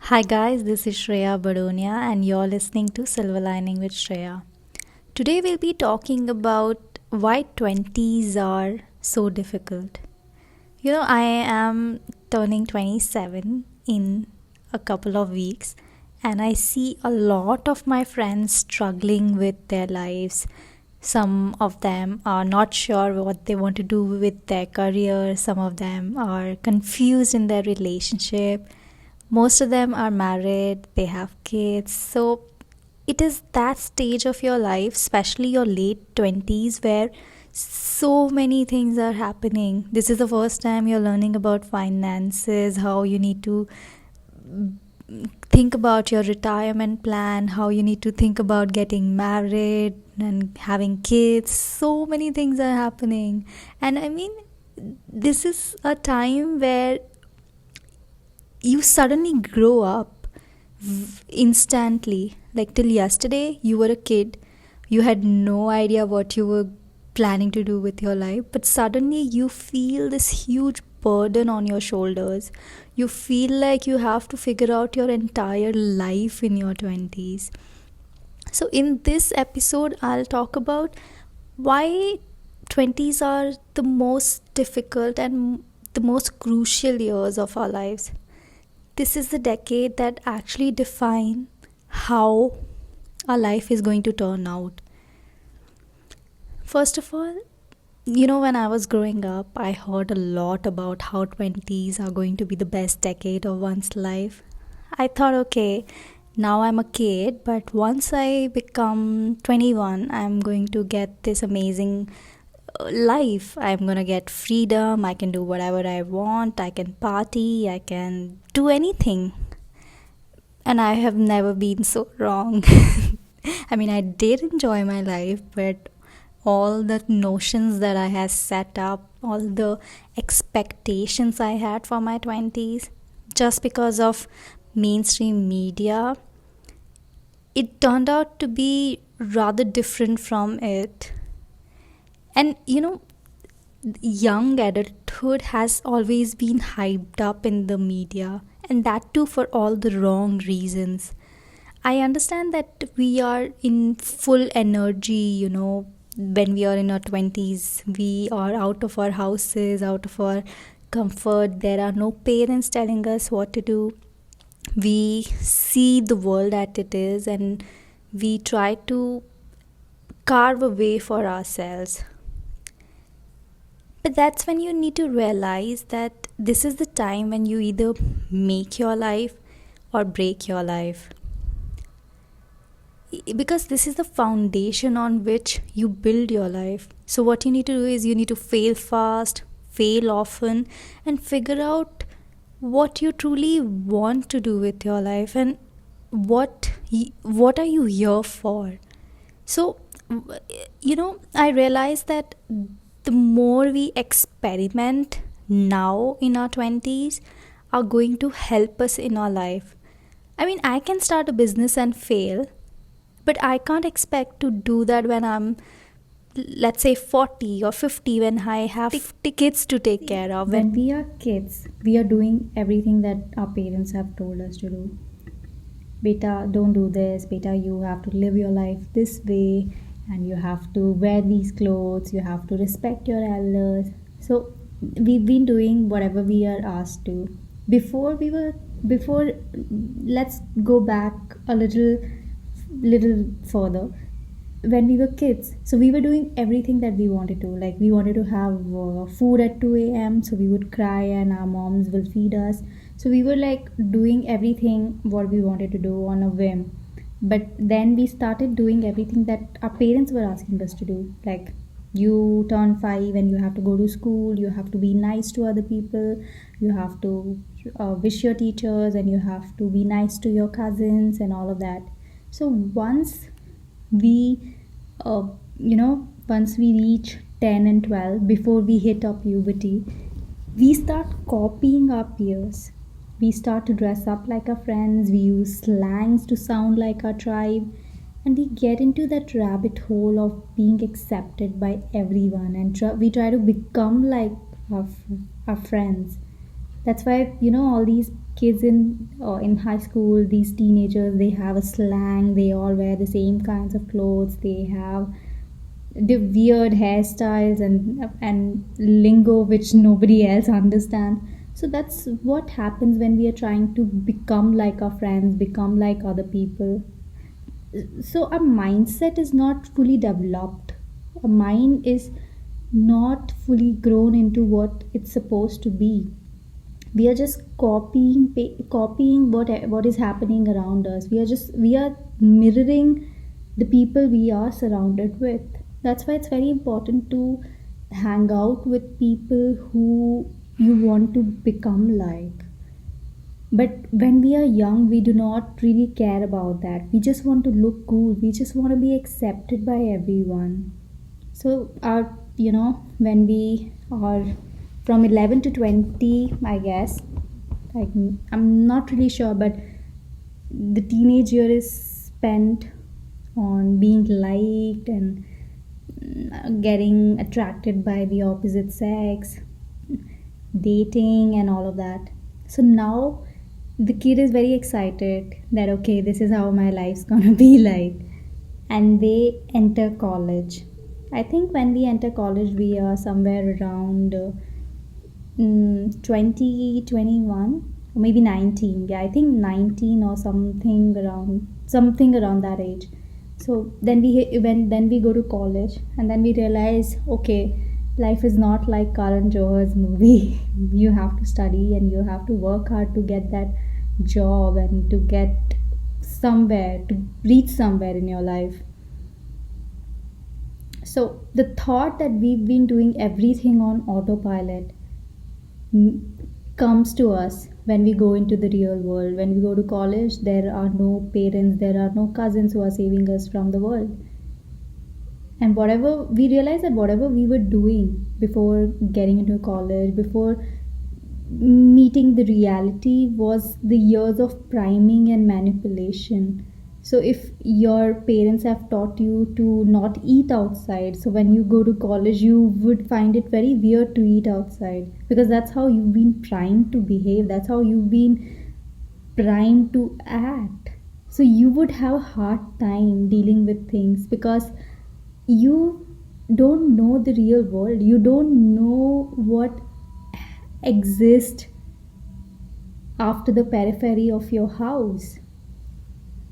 Hi guys, this is Shreya Badonia and you're listening to Silver Lining with Shreya. Today we'll be talking about why 20s are so difficult. I am turning 27 in a couple of weeks and I see a lot of my friends struggling with their lives. Some of them are not sure what they want to do with their career, some of them are confused in their relationship. Most of them are married, they have kids. So it is that stage of your life, especially your late 20s, where so many things are happening. This is the first time you're learning about finances, how you need to think about your retirement plan, how you need to think about getting married and having kids. So many things are happening. And I mean, this is a time where you suddenly grow up instantly. Like till yesterday, you were a kid, you had no idea what you were planning to do with your life, but suddenly you feel this huge burden on your shoulders. You feel like you have to figure out your entire life in your 20s. So, in this episode, I'll talk about why 20s are the most difficult and the most crucial years of our lives. This is the decade that actually define how our life is going to turn out. First of all, when I was growing up, I heard a lot about how 20s are going to be the best decade of one's life. I thought, okay, now I'm a kid, but once I become 21, I'm going to get this amazing life. I'm gonna get freedom. I can do whatever I want. I can party. I can do anything. And I have never been so wrong. I mean, I did enjoy my life, but all the notions that I had set up, all the expectations I had for my 20s, just because of mainstream media, it turned out to be rather different from it. And young adulthood has always been hyped up in the media, and that too for all the wrong reasons. I understand that we are in full energy, when we are in our 20s. We are out of our houses, out of our comfort. There are no parents telling us what to do. We see the world at it is, and we try to carve a way for ourselves. But that's when you need to realize that this is the time when you either make your life or break your life. Because this is the foundation on which you build your life. So, what you need to do is you need to fail fast, fail often, and figure out what you truly want to do with your life and what are you here for. So, I realized that the more we experiment now in our 20s are going to help us in our life. I mean, I can start a business and fail, but I can't expect to do that when I'm, let's say, 40 or 50, when I have 50 kids to take care of. When we are kids, we are doing everything that our parents have told us to do. Beta, don't do this. Beta, you have to live your life this way, and you have to wear these clothes. You have to respect your elders. So, we've been doing whatever we are asked to. Before, let's go back a little further. When we were kids, so we were doing everything that we wanted to. Like, we wanted to have food at 2 a.m, so we would cry and our moms will feed us. So we were like doing everything what we wanted to do on a whim. But then we started doing everything that our parents were asking us to do. Like, you turn 5 and you have to go to school, you have to be nice to other people, you have to wish your teachers, and you have to be nice to your cousins and all of that. So we uh, once we reach 10 and 12, before we hit our puberty, we start copying our peers. We start to dress up like our friends, we use slangs to sound like our tribe, and we get into that rabbit hole of being accepted by everyone, and we try to become like our friends. That's why all these kids in high school, these teenagers, they have a slang, they all wear the same kinds of clothes, they have the weird hairstyles and lingo which nobody else understands. So that's what happens when we are trying to become like our friends, become like other people. So our mindset is not fully developed. Our mind is not fully grown into what it's supposed to be. We are just copying what is happening around us. We are mirroring the people we are surrounded with. That's why it's very important to hang out with people who you want to become like. But when we are young, we do not really care about that. We just want to look cool, we just want to be accepted by everyone. So our when we are from 11 to 20, I guess, like, I'm not really sure, but the teenage year is spent on being liked and getting attracted by the opposite sex, dating and all of that. So now the kid is very excited that okay, this is how my life's gonna be like. And they enter college. I think when we enter college, we are somewhere around 20, 21, or maybe 19. Yeah, I think 19 or something around that age. So then we go to college, and then we realize, okay, life is not like Karan Johar's movie. You have to study and you have to work hard to get that job and to get somewhere, to reach somewhere in your life. So the thought that we've been doing everything on autopilot comes to us when we go into the real world. When we go to college, there are no parents, there are no cousins who are saving us from the world. And whatever we realize that whatever we were doing before getting into college, before meeting the reality, was the years of priming and manipulation. So if your parents have taught you to not eat outside, so when you go to college you would find it very weird to eat outside, because that's how you've been primed to behave, that's how you've been primed to act. So you would have a hard time dealing with things because you don't know the real world, you don't know what exists after the periphery of your house.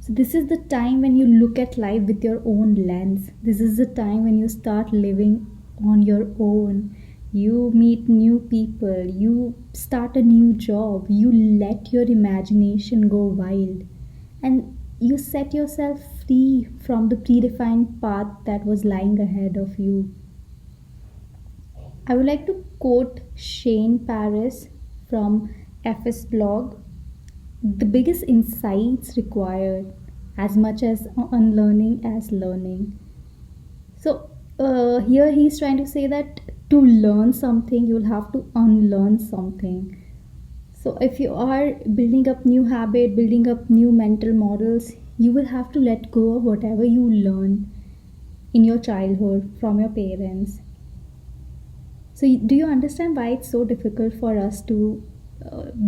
So, this is the time when you look at life with your own lens. This is the time when you start living on your own. You meet new people, you start a new job, you let your imagination go wild, and you set yourself free from the predefined path that was lying ahead of you. I would like to quote Shane Paris from FS blog. The biggest insights required as much as unlearning as learning. So here he's trying to say that to learn something you'll have to unlearn something. So if you are building up new habit, building up new mental models, you will have to let go of whatever you learn in your childhood from your parents. So do you understand why it's so difficult for us to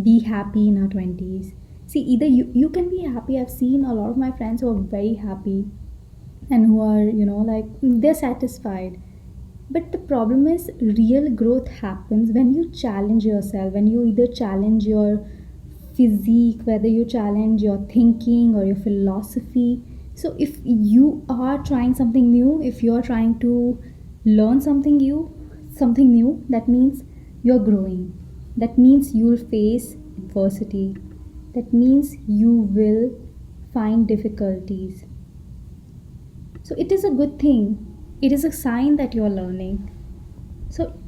be happy in our 20s? See, either you can be happy. I've seen a lot of my friends who are very happy and who are, like, they're satisfied. But the problem is, real growth happens when you challenge yourself, when you either challenge your physique, whether you challenge your thinking or your philosophy. So if you are trying something new, if you are trying to learn something new, that means you're growing. That means you'll face adversity. That means you will find difficulties. So it is a good thing. It is a sign that you're learning. So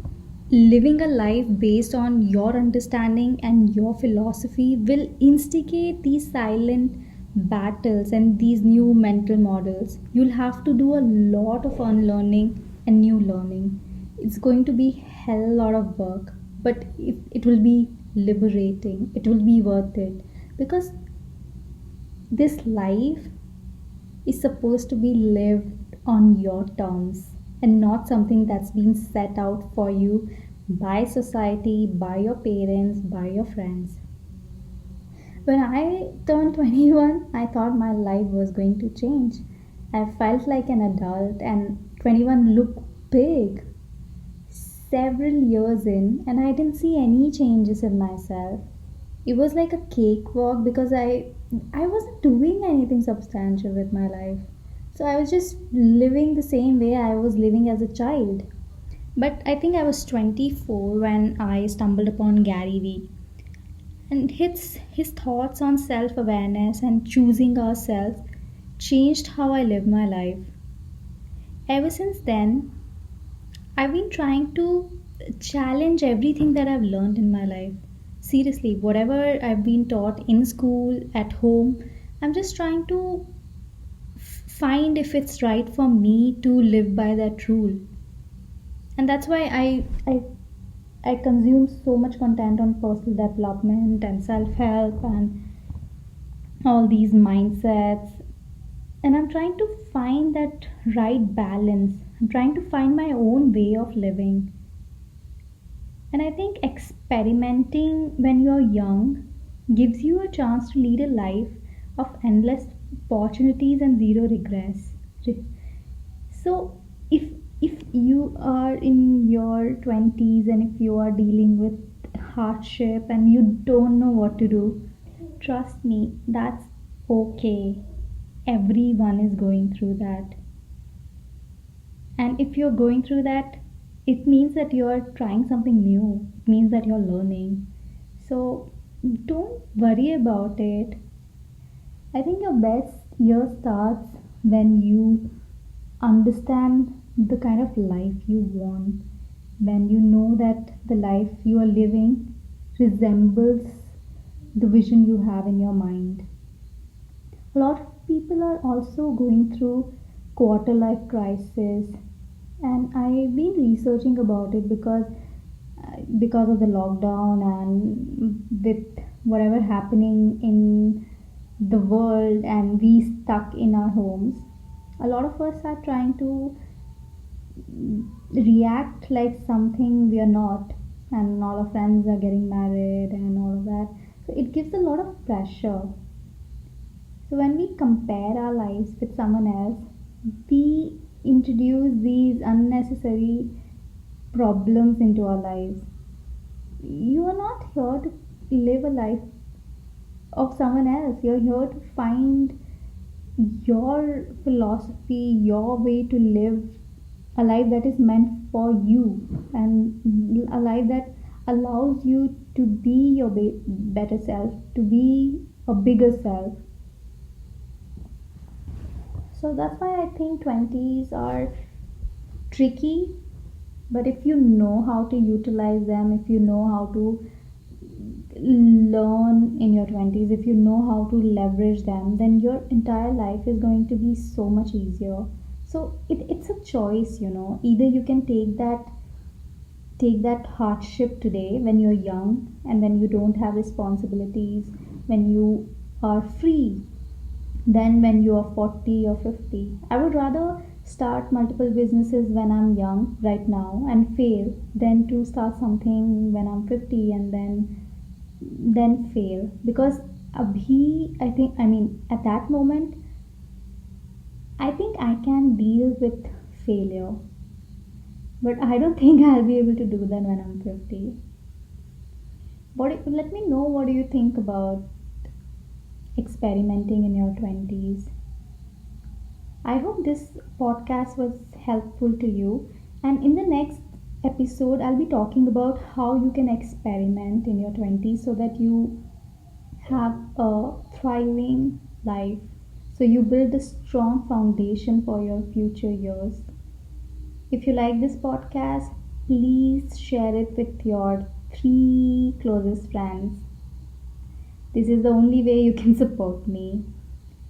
living a life based on your understanding and your philosophy will instigate these silent battles and these new mental models. You'll have to do a lot of unlearning and new learning. It's going to be hell lot of work, but it will be liberating. It will be worth it, because this life is supposed to be lived on your terms and not something that's been set out for you by society, by your parents, by your friends. When I turned 21, I thought my life was going to change. I felt like an adult, and 21 looked big. Several years in, and I didn't see any changes in myself. It was like a cakewalk because I wasn't doing anything substantial with my life. So I was just living the same way I was living as a child. But I think I was 24 when I stumbled upon Gary Vee. And his thoughts on self awareness and choosing ourselves changed how I live my life. Ever since then, I've been trying to challenge everything that I've learned in my life. Seriously, whatever I've been taught in school, at home, I'm just trying to find if it's right for me to live by that rule. And that's why I consume so much content on personal development and self help and all these mindsets. And I'm trying to find that right balance. I'm trying to find my own way of living. And I think experimenting when you're young gives you a chance to lead a life of endless opportunities and zero regrets. So if if you are in your 20s and if you are dealing with hardship and you don't know what to do, trust me, that's okay. Everyone is going through that. And if you're going through that, it means that you're trying something new. It means that you're learning. So don't worry about it. I think your best year starts when you understand the kind of life you want, when you know that the life you are living resembles the vision you have in your mind. A lot of people are also going through quarter life crisis, and I've been researching about it because of the lockdown and with whatever happening in the world and we stuck in our homes, a lot of us are trying to react like something we are not, and all our friends are getting married and all of that, so it gives a lot of pressure. So when we compare our lives with someone else, we introduce these unnecessary problems into our lives. You are not here to live a life of someone else. You're here to find your philosophy, your way to live a life that is meant for you, and a life that allows you to be your better self, to be a bigger self. So that's why I think 20s are tricky, but if you know how to utilize them, if you know how to learn in your 20s, if you know how to leverage them, then your entire life is going to be so much easier. So it's a choice, you know. Either you can take that hardship today when you're young and when you don't have responsibilities, when you are free, than when you are 40 or 50. I would rather start multiple businesses when I'm young right now and fail than to start something when I'm 50 and then fail, because abhi I mean at that moment I think I can deal with failure, but I don't think I'll be able to do that when I'm 50. Let me know, what do you think about experimenting in your 20s? I hope this podcast was helpful to you. And in the next episode, I'll be talking about how you can experiment in your 20s so that you have a thriving life. So you build a strong foundation for your future years. If you like this podcast, please share it with your three closest friends. This is the only way you can support me.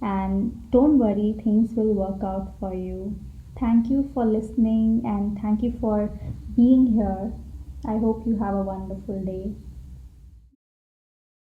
And don't worry, things will work out for you. Thank you for listening and thank you for being here. I hope you have a wonderful day.